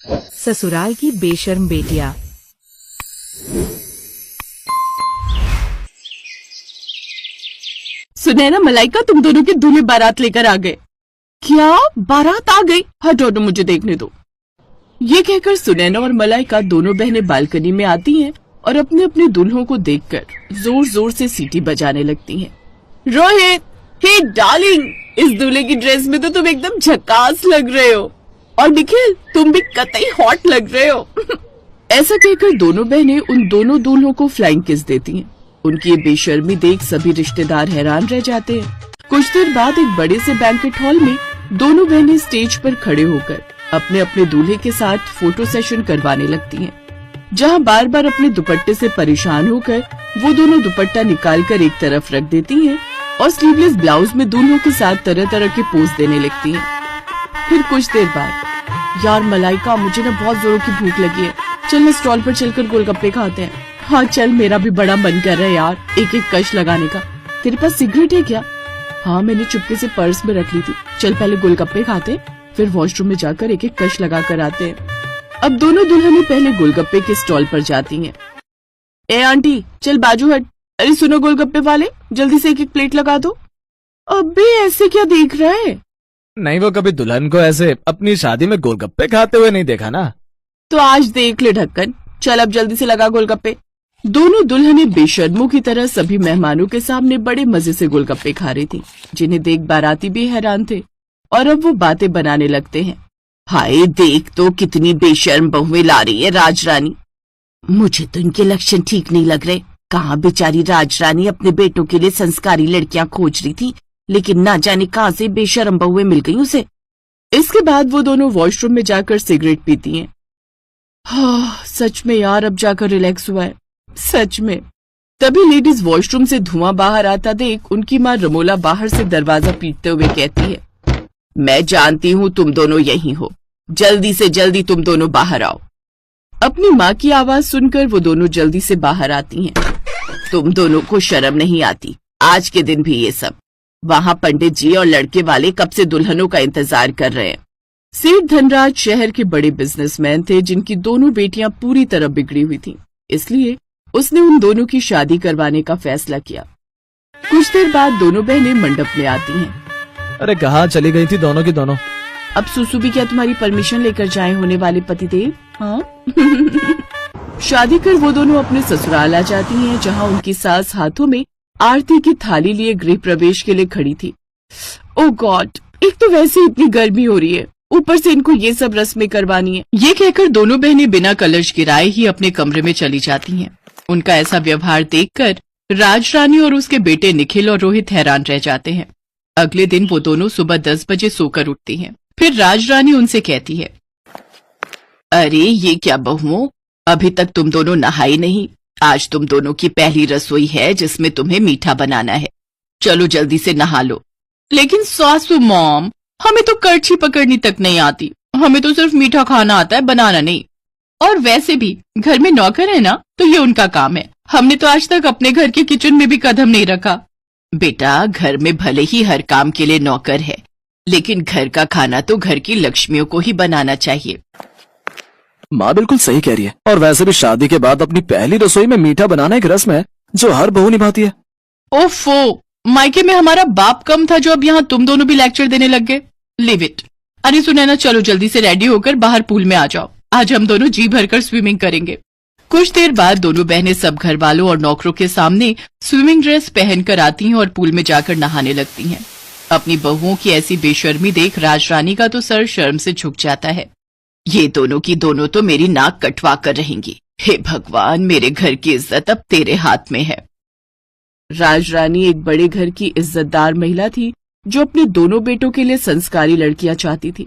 ससुराल की बेशर्म बेटियां। सुनैना मलाइका तुम दोनों की दूल्हे बारात लेकर आ गए। क्या बारात आ गई? हटो तो मुझे देखने दो। ये कहकर सुनैना और मलाइका दोनों बहनें बालकनी में आती हैं और अपने अपने दूल्हों को देखकर जोर जोर से सीटी बजाने लगती हैं। रोहित, हे डार्लिंग, इस दूल्हे की ड्रेस में तो तुम एकदम झकास लग रहे हो, और निखिल तुम भी कतई हॉट लग रहे हो। ऐसा कहकर दोनों बहनें उन दोनों दूल्हों को फ्लाइंग किस देती हैं। उनकी ये बेशर्मी देख सभी रिश्तेदार हैरान रह जाते हैं। कुछ देर बाद एक बड़े से बैंकेट हॉल में दोनों बहनें स्टेज पर खड़े होकर अपने अपने दूल्हे के साथ फोटो सेशन करवाने लगती हैं, जहां बार बार अपने दुपट्टे से परेशान होकर वो दोनों दुपट्टा निकालकर एक तरफ रख देती हैं और स्लीवलेस ब्लाउज में दूल्हों के साथ तरह तरह के पोज देने लगती हैं। फिर कुछ देर बाद, यार मलाइका, मुझे ना बहुत जोरों की भूख लगी है, चल ना स्टॉल पर चलकर गोलगप्पे खाते हैं। हाँ चल, मेरा भी बड़ा मन कर रहा है यार एक एक कश लगाने का। तेरे पास सिगरेट है क्या? हाँ, मैंने चुपके से पर्स में रख ली थी। चल पहले गोलगप्पे खाते, फिर वॉशरूम में जाकर एक एक कश लगा कर आते हैं। अब दोनों दुल्हनें पहले गोलगप्पे के स्टॉल पर जाती हैं। ए आंटी, चल बाजू हट। अरे सुनो गोलगप्पे वाले, जल्दी से एक एक प्लेट लगा दो। अबे ऐसे क्या देख रहा है? नहीं, वो कभी दुल्हन को ऐसे अपनी शादी में गोलगप्पे खाते हुए नहीं देखा ना। तो आज देख ले ढक्कन, चल अब जल्दी से लगा गोलगप्पे। दोनों दुल्हनें बेशर्मों की तरह सभी मेहमानों के सामने बड़े मजे से गोलगप्पे खा रही थी, जिन्हें देख बाराती भी हैरान थे और अब वो बातें बनाने लगते हैं। हाय देख तो कितनी बेशर्म बहुएं ला रही है राजरानी। मुझे तो इनके लक्षण ठीक नहीं लग रहे। कहाँ बेचारी राजरानी अपने बेटों के लिए संस्कारी लड़कियां खोज रही थी, लेकिन ना जाने कहाँ से बेशर्म बहुएं मिल गई उसे। इसके बाद वो दोनों वॉशरूम में जाकर सिगरेट पीती हैं। हाँ सच में यार, अब जाकर रिलैक्स हुआ है सच में। तभी लेडीज वॉशरूम से धुआं बाहर आता देख उनकी माँ रमोला बाहर से दरवाजा पीटते हुए कहती है, मैं जानती हूँ तुम दोनों यहीं हो, जल्दी से जल्दी तुम दोनों बाहर आओ। अपनी माँ की आवाज सुनकर वो दोनों जल्दी से बाहर आती हैं। तुम दोनों को शर्म नहीं आती? आज के दिन भी ये सब? वहाँ पंडित जी और लड़के वाले कब से दुल्हनों का इंतजार कर रहे हैं। सेठ धनराज शहर के बड़े बिजनेसमैन थे, जिनकी दोनों बेटियां पूरी तरह बिगड़ी हुई थीं। इसलिए उसने उन दोनों की शादी करवाने का फैसला किया। कुछ देर बाद दोनों बहनें मंडप में आती हैं। अरे कहाँ चली गई थी दोनों की दोनों? अब सुसु भी क्या तुम्हारी परमिशन लेकर जाए होने वाले पतिदेव? हाँ। शादी कर वो दोनों अपने ससुराल आ जाती हैं, जहाँ उनकी सास हाथों में आरती की थाली लिए गृह प्रवेश के लिए खड़ी थी। ओ गॉड, एक तो वैसे इतनी गर्मी हो रही है, ऊपर से इनको ये सब रस्में करवानी है। ये कहकर दोनों बहनें बिना कलश गिराए ही अपने कमरे में चली जाती हैं। उनका ऐसा व्यवहार देखकर राजरानी और उसके बेटे निखिल और रोहित हैरान रह जाते हैं। अगले दिन वो दोनों सुबह 10 बजे सोकर उठती हैं। फिर राजरानी उनसे कहती है, अरे ये क्या बहुओं, अभी तक तुम दोनों नहाई नहीं। आज तुम दोनों की पहली रसोई है जिसमें तुम्हें मीठा बनाना है। चलो जल्दी से नहा लो। लेकिन सासू मॉम, हमें तो करछी पकड़नी तक नहीं आती, हमें तो सिर्फ मीठा खाना आता है, बनाना नहीं। और वैसे भी घर में नौकर है ना, तो ये उनका काम है। हमने तो आज तक अपने घर के किचन में भी कदम नहीं रखा। बेटा, घर में भले ही हर काम के लिए नौकर है, लेकिन घर का खाना तो घर की लक्ष्मियों को ही बनाना चाहिए। माँ बिल्कुल सही कह रही है। और वैसे भी शादी के बाद अपनी पहली रसोई में मीठा बनाना एक रस्म है जो हर बहू निभाती है। ओफो, मायके में हमारा बाप कम था जो अब यहाँ तुम दोनों भी लेक्चर देने लग गए। Live it. अरे सुनैना, चलो जल्दी से रेडी होकर बाहर पूल में आ जाओ। आज हम दोनों जी भरकर स्विमिंग करेंगे। कुछ देर बाद दोनों बहनें सब घर वालों और नौकरों के सामने स्विमिंग ड्रेस पहनकर आती हैं और पूल में जाकर नहाने लगती हैं। अपनी बहुओं की ऐसी बेशर्मी देख राजरानी का तो सर शर्म से झुक जाता है। ये दोनों की दोनों तो मेरी नाक कटवा कर रहेंगी। हे भगवान, मेरे घर की इज्जत अब तेरे हाथ में है। राजरानी एक बड़े घर की इज्जतदार महिला थी, जो अपने दोनों बेटों के लिए संस्कारी लड़कियां चाहती थी।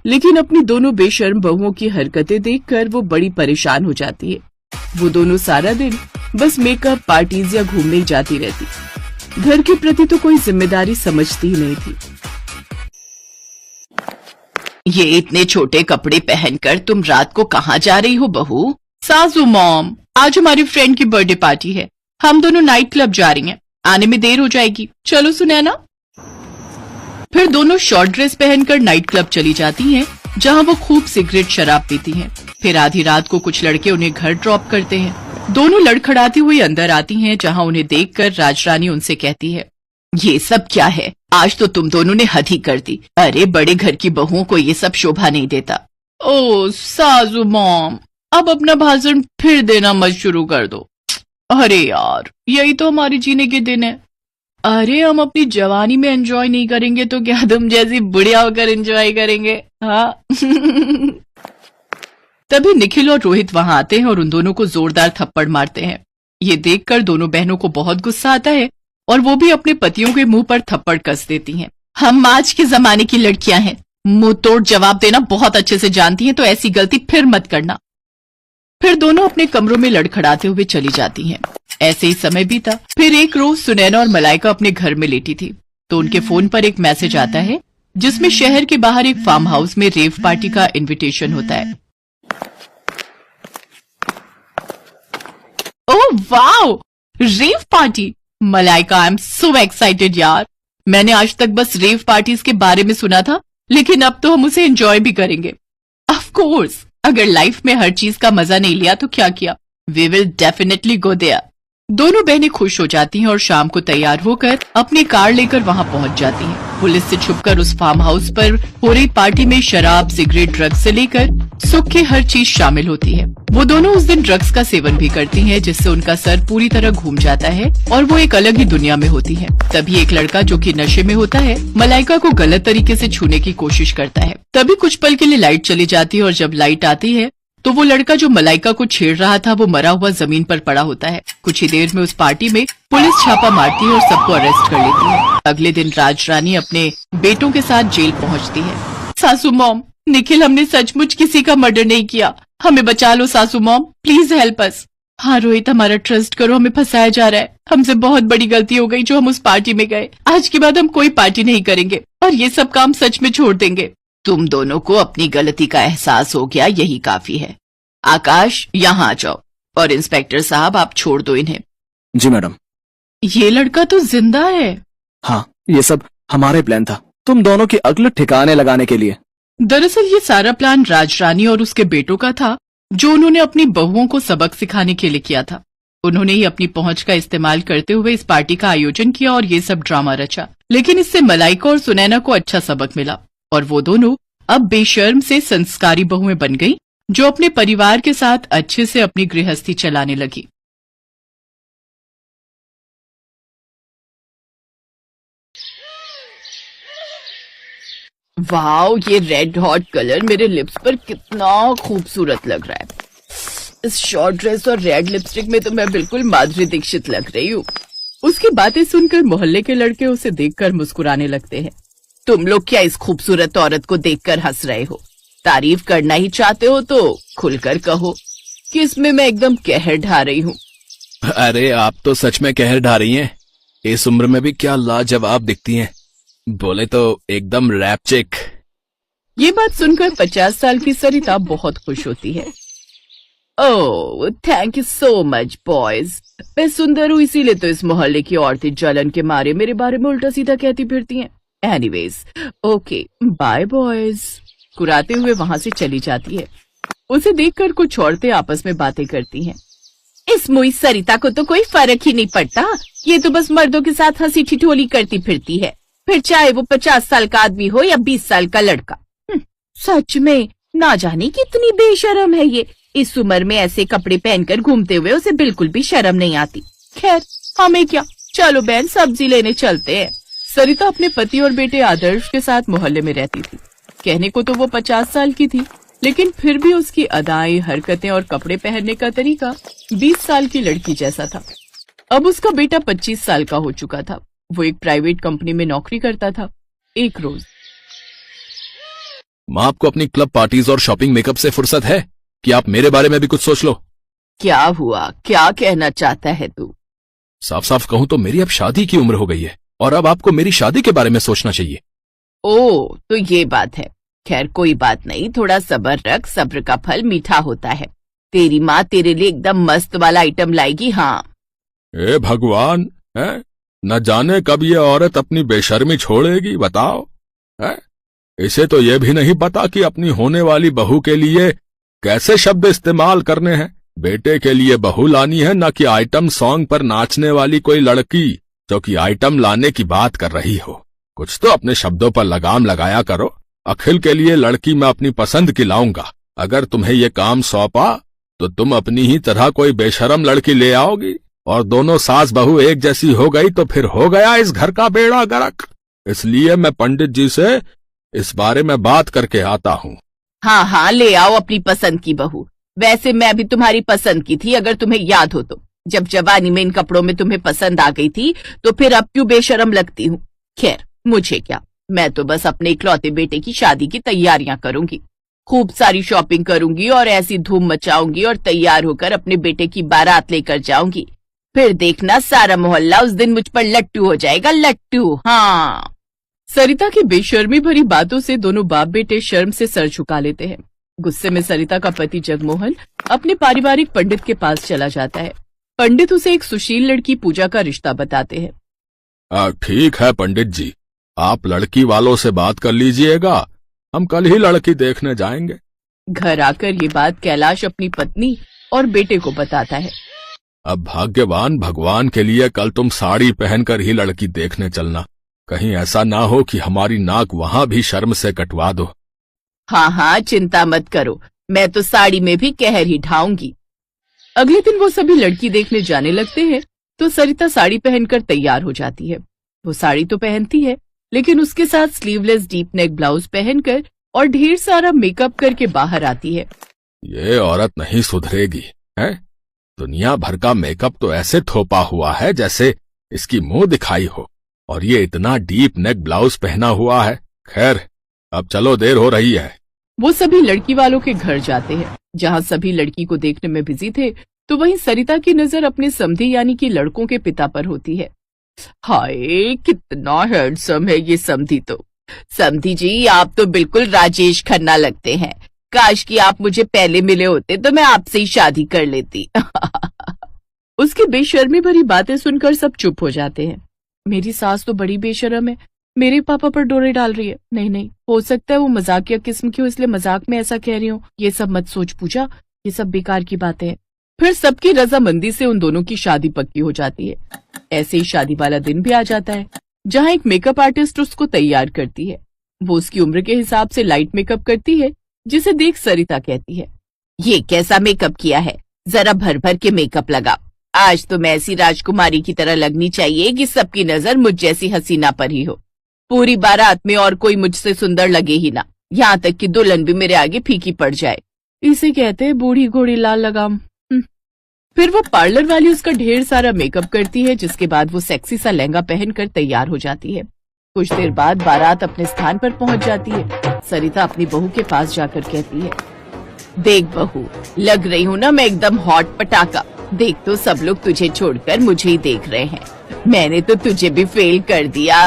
लेकिन अपनी दोनों बेशर्म बहुओं की हरकतें देखकर वो बड़ी परेशान हो जाती है। वो दोनों सारा दिन बस मेकअप, पार्टीज या घूमने ही जाती रहती। घर के प्रति तो कोई जिम्मेदारी समझती ही नहीं थी। ये इतने छोटे कपड़े पहनकर तुम रात को कहाँ जा रही हो बहू? सासू मॉम, आज हमारी फ्रेंड की बर्थडे पार्टी है, हम दोनों नाइट क्लब जा रही हैं, आने में देर हो जाएगी, चलो सुनैना। फिर दोनों शॉर्ट ड्रेस पहनकर नाइट क्लब चली जाती हैं, जहाँ वो खूब सिगरेट शराब पीती हैं। फिर आधी रात को कुछ लड़के उन्हें घर ड्रॉप करते हैं। दोनों लड़खड़ाती हुई अंदर आती हैं, जहाँ उन्हें देखकर राजरानी उनसे कहती है, ये सब क्या है? आज तो तुम दोनों ने हद ही कर दी। अरे बड़े घर की बहुओं को ये सब शोभा नहीं देता। ओ सासू मॉम, अब अपना भाषण फिर देना मत शुरू कर दो। अरे यार, यही तो हमारे जीने के दिन है। अरे हम अपनी जवानी में एंजॉय नहीं करेंगे तो क्या तुम जैसी बुढ़िया होकर एंजॉय करेंगे? हाँ। तभी निखिल और रोहित वहां आते हैं और उन दोनों को जोरदार थप्पड़ मारते हैं। ये देखकर दोनों बहनों को बहुत गुस्सा आता है और वो भी अपने पतियों के मुंह पर थप्पड़ कस देती हैं। हम आज के जमाने की लड़कियां हैं, मुंह तोड़ जवाब देना बहुत अच्छे से जानती हैं, तो ऐसी गलती फिर मत करना। फिर दोनों अपने कमरों में लड़खड़ाते हुए चली जाती हैं। ऐसे ही समय बीता। फिर एक रोज सुनैना और मलाइका अपने घर में लेटी थी तो उनके फोन पर एक मैसेज आता है जिसमें शहर के बाहर एक फार्म हाउस में रेव पार्टी का इनविटेशन होता है। Oh wow, rave party! Malaika, I am so excited यार। मैंने आज तक बस रेव पार्टीज के बारे में सुना था, लेकिन अब तो हम उसे एंजॉय भी करेंगे। ऑफ कोर्स, अगर लाइफ में हर चीज का मजा नहीं लिया तो क्या किया? We will definitely go there. दोनों बहनें खुश हो जाती हैं और शाम को तैयार होकर अपनी कार लेकर वहां पहुंच जाती हैं। पुलिस से छुपकर उस फार्म हाउस पर हो रही पार्टी में शराब, सिगरेट, ड्रग्स से लेकर सुख की हर चीज शामिल होती है। वो दोनों उस दिन ड्रग्स का सेवन भी करती हैं, जिससे उनका सर पूरी तरह घूम जाता है और वो एक अलग ही दुनिया में होती है। तभी एक लड़का जो कि नशे में होता है मलाइका को गलत तरीके से छूने की कोशिश करता है। तभी कुछ पल के लिए लाइट चली जाती है और जब लाइट आती है तो वो लड़का जो मलाइका को छेड़ रहा था वो मरा हुआ जमीन पर पड़ा होता है। कुछ ही देर में उस पार्टी में पुलिस छापा मारती है और सबको अरेस्ट कर लेती है। अगले दिन राजरानी अपने बेटों के साथ जेल पहुंचती है। सासू मॉम, निखिल, हमने सचमुच किसी का मर्डर नहीं किया, हमें बचा लो सासू मॉम, प्लीज हेल्प अस। हाँ रोहित, हमारा ट्रस्ट करो, हमें फंसाया जा रहा है। हमसे बहुत बड़ी गलती हो गई जो हम उस पार्टी में गए। आज के बाद हम कोई पार्टी नहीं करेंगे और ये सब काम सच में छोड़ देंगे। तुम दोनों को अपनी गलती का एहसास हो गया, यही काफी है। आकाश, यहाँ आ जाओ और इंस्पेक्टर साहब आप छोड़ दो इन्हें। जी मैडम। ये लड़का तो जिंदा है। हाँ, ये सब हमारे प्लान था, तुम दोनों की अक्ल ठिकाने लगाने के लिए। दरअसल ये सारा प्लान राजरानी और उसके बेटों का था, जो उन्होंने अपनी बहुओं को सबक सिखाने के लिए किया था। उन्होंने ही अपनी पहुंच का इस्तेमाल करते हुए इस पार्टी का आयोजन किया और ये सब ड्रामा रचा। लेकिन इससे मलाइका और सुनैना को अच्छा सबक मिला और वो दोनों अब बेशर्म से संस्कारी बहुएं बन गई, जो अपने परिवार के साथ अच्छे से अपनी गृहस्थी चलाने लगी। वाओ, ये रेड हॉट कलर मेरे लिप्स पर कितना खूबसूरत लग रहा है। इस शॉर्ट ड्रेस और रेड लिपस्टिक में तो मैं बिल्कुल माधुरी दीक्षित लग रही हूँ। उसकी बातें सुनकर मोहल्ले के लड़के उसे देखकर मुस्कुराने लगते हैं। तुम लोग क्या इस खूबसूरत औरत को देखकर हंस रहे हो? तारीफ करना ही चाहते हो तो खुलकर कहो कि इसमें मैं एकदम कहर ढा रही हूँ। अरे आप तो सच में कहर ढा रही हैं। इस उम्र में भी क्या लाजवाब दिखती हैं। बोले तो एकदम रैप चिक। ये बात सुनकर 50 साल की सरिता बहुत खुश होती है। Oh, thank you so much boys. मैं सुंदर हूँ, इसीलिए तो इस मोहल्ले की औरतें जलन के मारे मेरे बारे में उल्टा सीधा कहती फिरती हैं। Anyways, okay bye boys. कुराते हुए वहां से चली जाती है। उसे देखकर कुछ औरतें आपस में बातें करती हैं। इस मुई सरिता को तो कोई फर्क ही नहीं पड़ता, ये तो बस मर्दों के साथ हंसी ठिठोली करती फिरती है, फिर चाहे वो 50 साल का आदमी हो या 20 साल का लड़का। सच में ना जाने कितनी बेशरम है ये। इस उम्र में ऐसे कपड़े पहनकर घूमते हुए उसे बिल्कुल भी शर्म नहीं आती। खैर हमें क्या, चलो बहन सब्जी लेने चलते हैं। सरिता अपने पति और बेटे आदर्श के साथ मोहल्ले में रहती थी। कहने को तो वो 50 साल की थी, लेकिन फिर भी उसकी अदाएं, हरकतें और कपड़े पहनने का तरीका 20 साल की लड़की जैसा था। अब उसका बेटा 25 साल का हो चुका था। वो एक प्राइवेट कंपनी में नौकरी करता था। एक रोज, माँ आपको अपनी क्लब पार्टीज और शॉपिंग मेकअप से फुर्सत है कि आप मेरे बारे में भी कुछ सोच लो। क्या हुआ, क्या कहना चाहता है तू? साफ साफ कहूं तो मेरी अब शादी की उम्र हो गई है और अब आपको मेरी शादी के बारे में सोचना चाहिए। ओह, तो ये बात है। खैर कोई बात नहीं, थोड़ा सब्र रख, सब्र का फल मीठा होता है। तेरी माँ तेरे लिए एकदम मस्त वाला आइटम लाएगी। हाँ। ए भगवान, है न जाने कब ये औरत अपनी बेशर्मी छोड़ेगी, बताओ। है इसे तो ये भी नहीं पता कि अपनी होने वाली बहू के लिए कैसे शब्द इस्तेमाल करने हैं। बेटे के लिए बहू लानी है, न कि आइटम सॉन्ग पर नाचने वाली कोई लड़की जो कि आइटम लाने की बात कर रही हो। कुछ तो अपने शब्दों पर लगाम लगाया करो। अखिल के लिए लड़की मैं अपनी पसंद की लाऊंगा। अगर तुम्हें ये काम सौंपा तो तुम अपनी ही तरह कोई बेशरम लड़की ले आओगी और दोनों सास बहू एक जैसी हो गई तो फिर हो गया इस घर का बेड़ा गर्क। इसलिए मैं पंडित जी से इस बारे में बात करके आता हूँ। हाँ हाँ, ले आओ अपनी पसंद की बहू। वैसे मैं भी तुम्हारी पसंद की थी, अगर तुम्हें याद हो तो। जब जवानी में इन कपड़ों में तुम्हें पसंद आ गई थी तो फिर अब क्यों बेशरम लगती हूँ। खैर मुझे क्या, मैं तो बस अपने इकलौते बेटे की शादी की तैयारियां करूंगी। खूब सारी शॉपिंग करूंगी और ऐसी धूम मचाऊंगी और तैयार होकर अपने बेटे की बारात लेकर जाऊंगी। फिर देखना सारा मोहल्ला उस दिन मुझ पर लट्टू हो जाएगा, लट्टू। हाँ। सरिता की बेशर्मी भरी बातों से दोनों बाप बेटे शर्म से सर झुका लेते हैं। गुस्से में सरिता का पति जगमोहन अपने पारिवारिक पंडित के पास चला जाता है। पंडित उसे एक सुशील लड़की पूजा का रिश्ता बताते हैं। ठीक है पंडित जी, आप लड़की वालों से बात कर लीजिएगा, हम कल ही लड़की देखने जाएंगे। घर आकर ये बात कैलाश अपनी पत्नी और बेटे को बताता है। अब भाग्यवान भगवान के लिए कल तुम साड़ी पहनकर ही लड़की देखने चलना। कहीं ऐसा ना हो कि हमारी नाक वहां भी शर्म से कटवा दो। हाँ हाँ, चिंता मत करो, मैं तो साड़ी में भी कहर ही ढाऊंगी। अगले दिन वो सभी लड़की देखने जाने लगते हैं तो सरिता साड़ी पहनकर तैयार हो जाती है। वो साड़ी तो पहनती है लेकिन उसके साथ स्लीवलेस डीप नेक ब्लाउज पहनकर और ढेर सारा मेकअप करके बाहर आती है। ये औरत नहीं सुधरेगी है। दुनिया भर का मेकअप तो ऐसे थोपा हुआ है जैसे इसकी मुंह दिखाई हो, और ये इतना डीप नेक ब्लाउज पहना हुआ है। खैर अब चलो, देर हो रही है। वो सभी लड़की वालों के घर जाते हैं। जहाँ सभी लड़की को देखने में बिजी थे तो वहीं सरिता की नजर अपने समधी यानी कि लड़कों के पिता पर होती है। हाय, कितना हैंडसम है ये समधी तो। समधी जी, आप तो बिल्कुल राजेश खन्ना लगते हैं। काश कि आप मुझे पहले मिले होते तो मैं आपसे ही शादी कर लेती। उसकी बेशर्मी भरी बातें सुनकर सब चुप हो जाते हैं। मेरी सास तो बड़ी बेशर्म है, मेरे पापा पर डोरे डाल रही है। नहीं नहीं, हो सकता है वो मजाकिया किस्म की हो, इसलिए मजाक में ऐसा कह रही हूँ। ये सब मत सोच पूजा, ये सब बेकार की बातें हैं। फिर सबकी रजामंदी से उन दोनों की शादी पक्की हो जाती है। ऐसे ही शादी वाला दिन भी आ जाता है जहाँ एक मेकअप आर्टिस्ट उसको तैयार करती है। वो उसकी उम्र के हिसाब से लाइट मेकअप करती है, जिसे देख सरिता कहती है, ये कैसा मेकअप किया है, जरा भर भर के मेकअप लगा। आज तो मैं ऐसी राजकुमारी की तरह लगनी चाहिए कि सबकी नजर मुझ जैसी हसीना पर ही हो। पूरी बारात में और कोई मुझसे सुंदर लगे ही ना, यहाँ तक कि दुल्हन भी मेरे आगे फीकी पड़ जाए। इसे कहते हैं बूढ़ी घोड़ी लाल लगाम। फिर वो पार्लर वाली उसका ढेर सारा मेकअप करती है, जिसके बाद वो सेक्सी सा लहंगा पहनकर तैयार हो जाती है। कुछ देर बाद बारात अपने स्थान पर पहुंच जाती है। सरिता अपनी बहू के पास जाकर कहती है, देख बहू, लग रही हूँ ना मैं एकदम हॉट पटाखा। देख तो सब लोग तुझे छोड़कर मुझे ही देख रहे हैं। मैंने तो तुझे भी फेल कर दिया।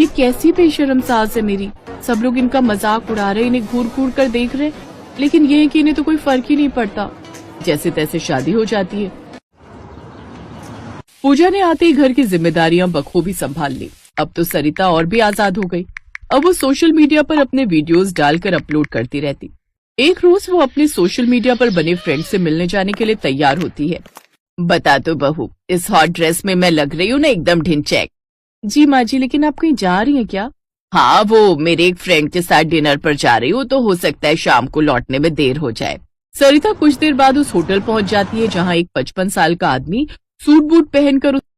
ये कैसी बेशर्म सास है मेरी। सब लोग इनका मजाक उड़ा रहे, इन्हें घूर घूर कर देख रहे, लेकिन ये है कि इन्हें तो कोई फर्क ही नहीं पड़ता। जैसे तैसे शादी हो जाती है। पूजा ने आते ही घर की जिम्मेदारियां बखूबी संभाल ली। अब तो सरिता और भी आजाद हो गई। अब वो सोशल मीडिया पर अपने वीडियोस डालकर अपलोड करती रहती। एक रोज वो अपने सोशल मीडिया पर बने फ्रेंड से मिलने जाने के लिए तैयार होती है। बता तो बहू, इस हॉट ड्रेस में मैं लग रही हूँ ना एकदम ढिंचैक। जी माँ जी, लेकिन आप कहीं जा रही हैं क्या? हाँ, वो मेरे एक फ्रेंड के साथ डिनर पर जा रही हूँ, तो हो सकता है शाम को लौटने में देर हो जाए। सरिता कुछ देर बाद उस होटल पहुंच जाती है जहाँ एक 55 साल का आदमी सूट बूट पहनकर